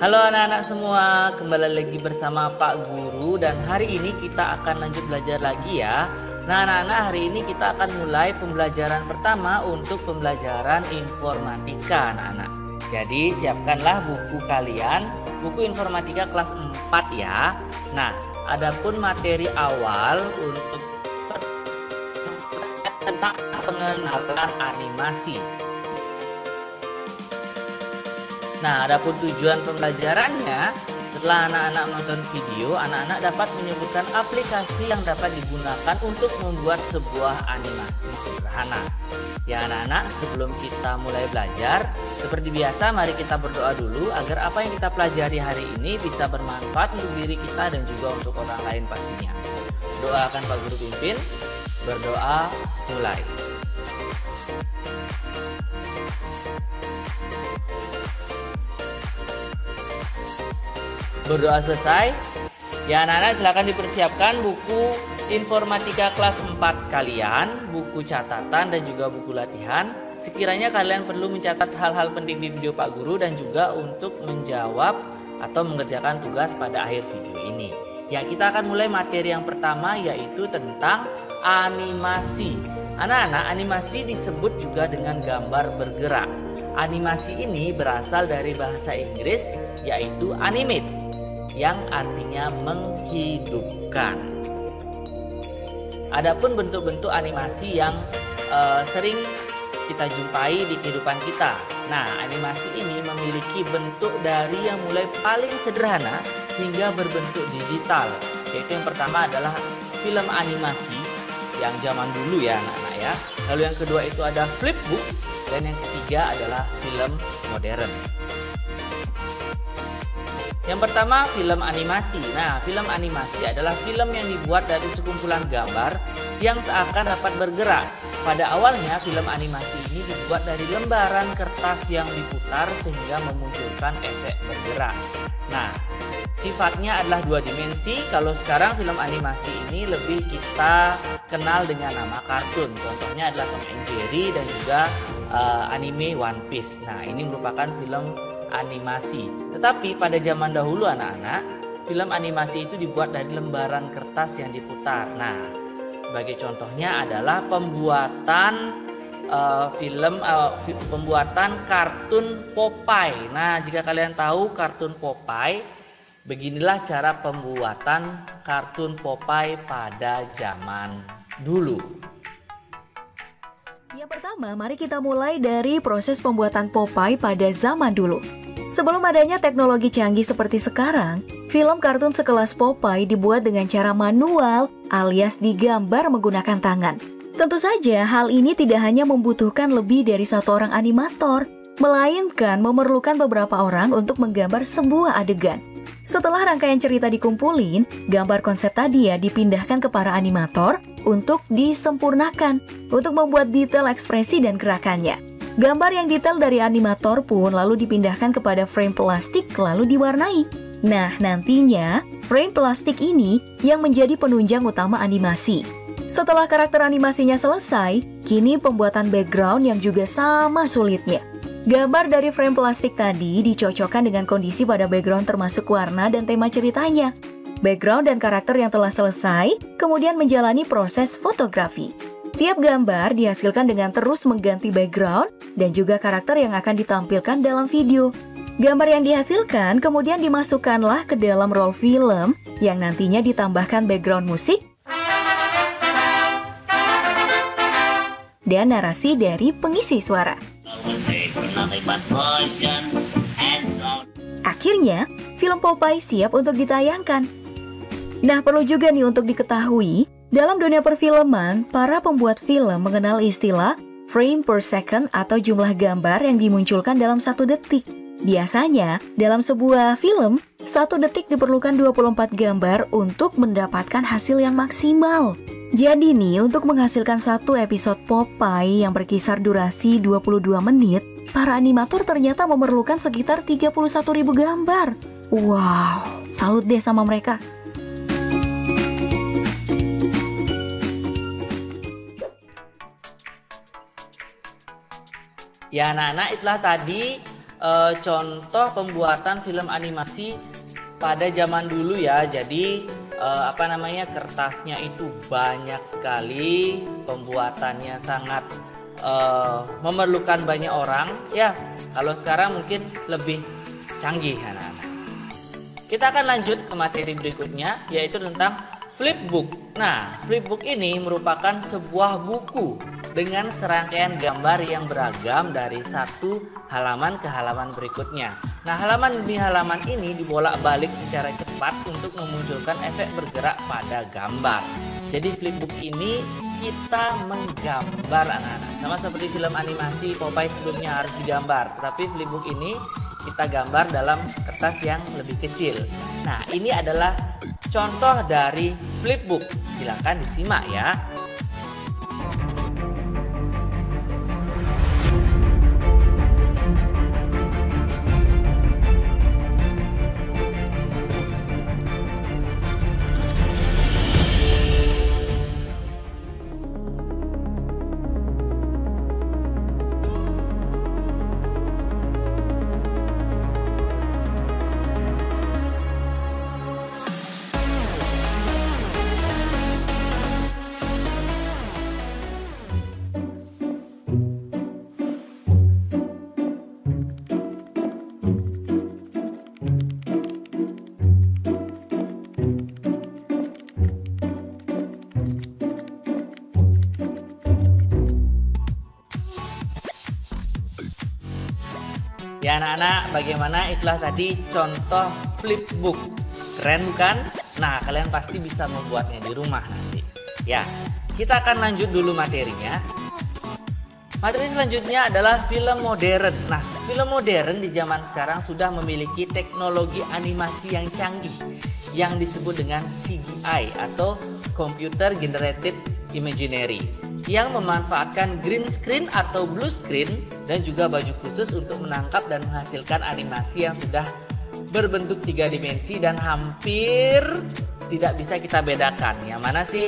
Halo anak-anak semua, kembali lagi bersama Pak Guru dan hari ini kita akan lanjut belajar lagi ya. Nah anak-anak, hari ini kita akan mulai pembelajaran pertama untuk pembelajaran informatika anak-anak. Jadi siapkanlah buku kalian, buku informatika kelas 4 ya. Nah, adapun materi awal untuk tentang pengenalan animasi. Nah, adapun tujuan pembelajarannya, setelah anak-anak menonton video, anak-anak dapat menyebutkan aplikasi yang dapat digunakan untuk membuat sebuah animasi sederhana. Ya anak-anak, sebelum kita mulai belajar, seperti biasa mari kita berdoa dulu agar apa yang kita pelajari hari ini bisa bermanfaat untuk diri kita dan juga untuk orang lain pastinya. Doa akan Pak Guru pimpin, berdoa mulai. Berdoa selesai. Ya anak-anak, silakan dipersiapkan buku informatika kelas 4 kalian, buku catatan dan juga buku latihan. Sekiranya kalian perlu mencatat hal-hal penting di video Pak Guru dan juga untuk menjawab atau mengerjakan tugas pada akhir video ini. Ya, kita akan mulai materi yang pertama, yaitu tentang animasi. Anak-anak, animasi disebut juga dengan gambar bergerak. Animasi ini berasal dari bahasa Inggris, yaitu animate, yang artinya menghidupkan. Adapun bentuk-bentuk animasi yang sering kita jumpai di kehidupan kita. Nah, animasi ini memiliki bentuk dari yang mulai paling sederhana hingga berbentuk digital. Yaitu yang pertama adalah film animasi yang zaman dulu ya anak-anak ya. Lalu yang kedua itu ada flipbook dan yang ketiga adalah film modern. Yang pertama, film animasi. Nah, film animasi adalah film yang dibuat dari sekumpulan gambar yang seakan dapat bergerak. Pada awalnya, film animasi ini dibuat dari lembaran kertas yang diputar sehingga memunculkan efek bergerak. Nah, sifatnya adalah dua dimensi. Kalau sekarang film animasi ini lebih kita kenal dengan nama kartun. Contohnya adalah Tom and Jerry dan juga anime One Piece. Nah, ini merupakan film animasi. Tetapi pada zaman dahulu anak-anak, film animasi itu dibuat dari lembaran kertas yang diputar. Nah, sebagai contohnya adalah pembuatan pembuatan kartun Popeye. Nah, jika kalian tahu kartun Popeye, beginilah cara pembuatan kartun Popeye pada zaman dulu. Yang pertama, mari kita mulai dari proses pembuatan Popeye pada zaman dulu. Sebelum adanya teknologi canggih seperti sekarang, film kartun sekelas Popeye dibuat dengan cara manual alias digambar menggunakan tangan. Tentu saja hal ini tidak hanya membutuhkan lebih dari satu orang animator, melainkan memerlukan beberapa orang untuk menggambar sebuah adegan. Setelah rangkaian cerita dikumpulin, gambar konsep tadi dipindahkan ke para animator untuk disempurnakan, untuk membuat detail ekspresi dan gerakannya. Gambar yang detail dari animator pun lalu dipindahkan kepada frame plastik lalu diwarnai. Nah, nantinya frame plastik ini yang menjadi penunjang utama animasi. Setelah karakter animasinya selesai, kini pembuatan background yang juga sama sulitnya. Gambar dari frame plastik tadi dicocokkan dengan kondisi pada background termasuk warna dan tema ceritanya. Background dan karakter yang telah selesai kemudian menjalani proses fotografi. Tiap gambar dihasilkan dengan terus mengganti background dan juga karakter yang akan ditampilkan dalam video. Gambar yang dihasilkan kemudian dimasukkanlah ke dalam roll film yang nantinya ditambahkan background musik dan narasi dari pengisi suara. Akhirnya, film Popeye siap untuk ditayangkan. Nah, perlu juga nih untuk diketahui, dalam dunia perfilman, para pembuat film mengenal istilah frame per second atau jumlah gambar yang dimunculkan dalam 1 detik. Biasanya, dalam sebuah film, 1 detik diperlukan 24 gambar untuk mendapatkan hasil yang maksimal. Jadi nih, untuk menghasilkan satu episode Popeye yang berkisar durasi 22 menit, para animator ternyata memerlukan sekitar 31.000 gambar. Wow, salut deh sama mereka. Ya anak-anak, itulah tadi contoh pembuatan film animasi pada zaman dulu ya. Jadi kertasnya itu banyak sekali, pembuatannya sangat memerlukan banyak orang. Ya, kalau sekarang mungkin lebih canggih anak-anak. Kita akan lanjut ke materi berikutnya, yaitu tentang flipbook. Nah, flipbook ini merupakan sebuah buku dengan serangkaian gambar yang beragam dari satu halaman ke halaman berikutnya. Nah, halaman demi halaman ini dibolak-balik secara cepat untuk memunculkan efek bergerak pada gambar. Jadi flipbook ini kita menggambar anak-anak. Sama seperti film animasi Popeye sebelumnya harus digambar, tetapi flipbook ini kita gambar dalam kertas yang lebih kecil. Nah, ini adalah contoh dari flipbook. Silakan disimak ya. Ya anak-anak, bagaimana itulah tadi contoh flipbook. Keren bukan? Nah, kalian pasti bisa membuatnya di rumah nanti. Ya, kita akan lanjut dulu materinya. Materi selanjutnya adalah film modern. Nah, film modern di zaman sekarang sudah memiliki teknologi animasi yang canggih yang disebut dengan CGI atau Computer Generated Imagery, yang memanfaatkan green screen atau blue screen dan juga baju khusus untuk menangkap dan menghasilkan animasi yang sudah berbentuk 3 dimensi dan hampir tidak bisa kita bedakan yang mana sih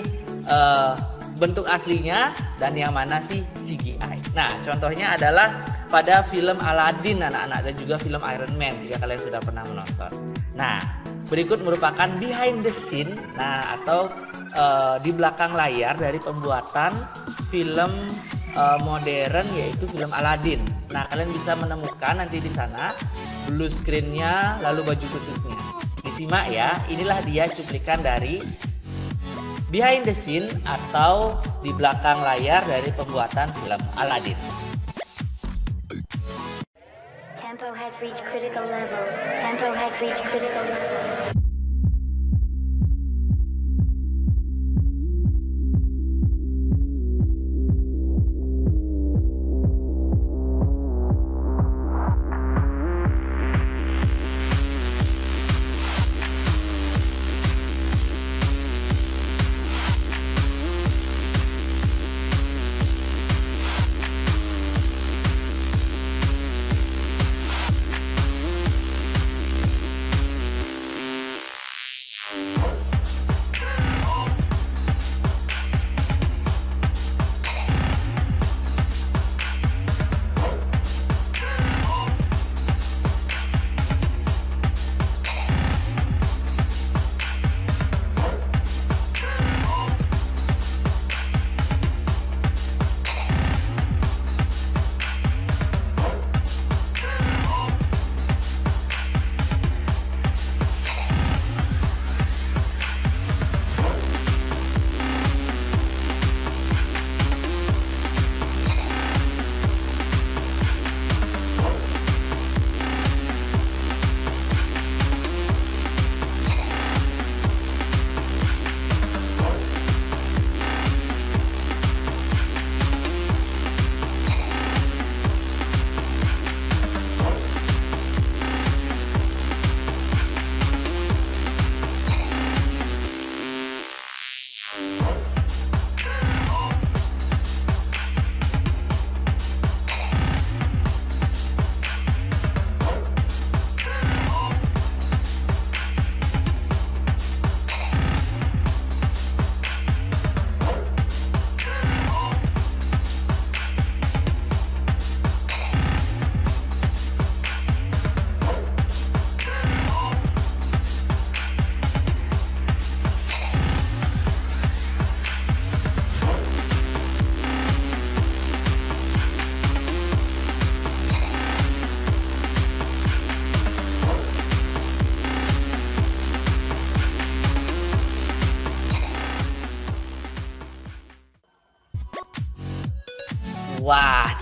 bentuk aslinya dan yang mana sih CGI. Nah, contohnya adalah pada film Aladdin anak-anak dan juga film Iron Man jika kalian sudah pernah menonton. Nah, berikut merupakan behind the scene, atau di belakang layar dari pembuatan film modern yaitu film Aladdin. Nah, kalian bisa menemukan nanti di sana blue screen-nya lalu baju khususnya. Disimak ya, inilah dia cuplikan dari behind the scene atau di belakang layar dari pembuatan film Aladdin. Tempo has reached critical level. Tempo has reached critical level.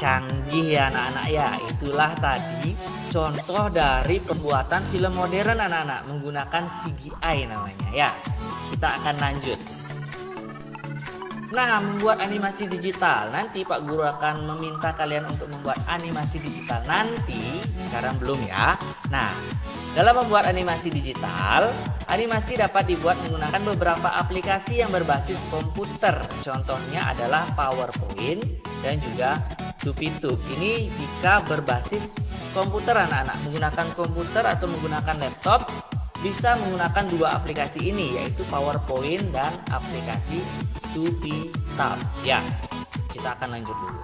canggih ya anak-anak ya. Itulah tadi contoh dari pembuatan film modern anak-anak menggunakan CGI namanya ya. Kita akan lanjut. Nah, membuat animasi digital. Nanti Pak Guru akan meminta kalian untuk membuat animasi digital nanti. Sekarang belum ya. Nah, dalam membuat animasi digital, animasi dapat dibuat menggunakan beberapa aplikasi yang berbasis komputer. Contohnya adalah PowerPoint dan juga Tupitub. Ini jika berbasis komputer anak-anak. Menggunakan komputer atau menggunakan laptop bisa menggunakan dua aplikasi ini, yaitu PowerPoint dan aplikasi Tupitub. Ya, kita akan lanjut dulu.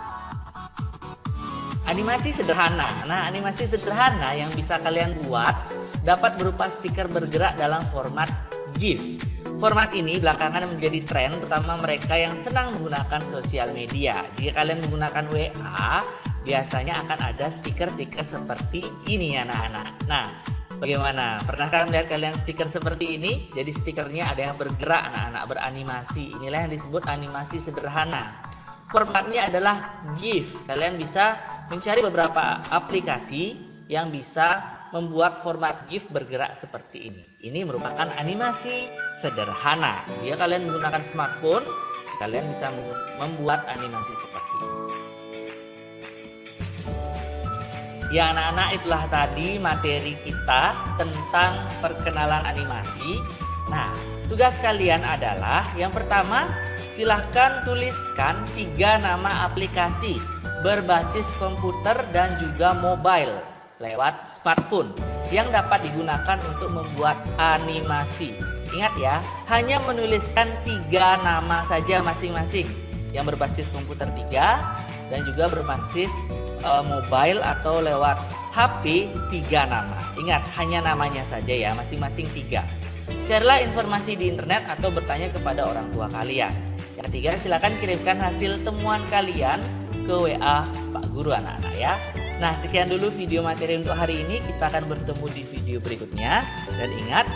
Animasi sederhana. Nah, animasi sederhana yang bisa kalian buat dapat berupa stiker bergerak dalam format GIF. Format ini belakangan menjadi tren, terutama mereka yang senang menggunakan sosial media. Jika kalian menggunakan WA, biasanya akan ada stiker-stiker seperti ini anak-anak. Nah, bagaimana? Pernahkah melihat kalian stiker seperti ini? Jadi stikernya ada yang bergerak anak-anak, beranimasi. Inilah yang disebut animasi sederhana. Formatnya adalah GIF. Kalian bisa mencari beberapa aplikasi yang bisa membuat format GIF bergerak seperti ini. Ini merupakan animasi sederhana. Jika kalian menggunakan smartphone, kalian bisa membuat animasi seperti ini. Ya anak-anak, itulah tadi materi kita tentang perkenalan animasi. Nah, tugas kalian adalah yang pertama, silahkan tuliskan 3 nama aplikasi berbasis komputer dan juga mobile lewat smartphone yang dapat digunakan untuk membuat animasi. Ingat ya, hanya menuliskan 3 nama saja masing-masing. Yang berbasis komputer 3 dan juga berbasis mobile atau lewat HP 3 nama. Ingat, hanya namanya saja ya, masing-masing 3. Carilah informasi di internet atau bertanya kepada orang tua kalian. Yang ketiga, silakan kirimkan hasil temuan kalian ke WA Pak Guru anak-anak ya. Nah, sekian dulu video materi untuk hari ini. Kita akan bertemu di video berikutnya. Dan ingat,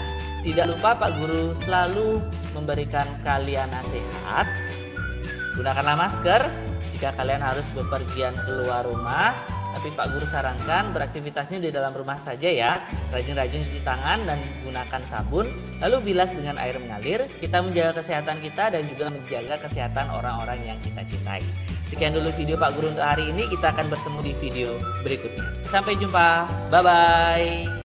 tidak lupa Pak Guru selalu memberikan kalian nasihat. Gunakanlah masker jika kalian harus bepergian keluar rumah. Tapi Pak Guru sarankan beraktivitasnya di dalam rumah saja ya. Rajin-rajin cuci tangan dan gunakan sabun. Lalu bilas dengan air mengalir. Kita menjaga kesehatan kita dan juga menjaga kesehatan orang-orang yang kita cintai. Sekian dulu video Pak Guru untuk hari ini. Kita akan bertemu di video berikutnya. Sampai jumpa. Bye-bye.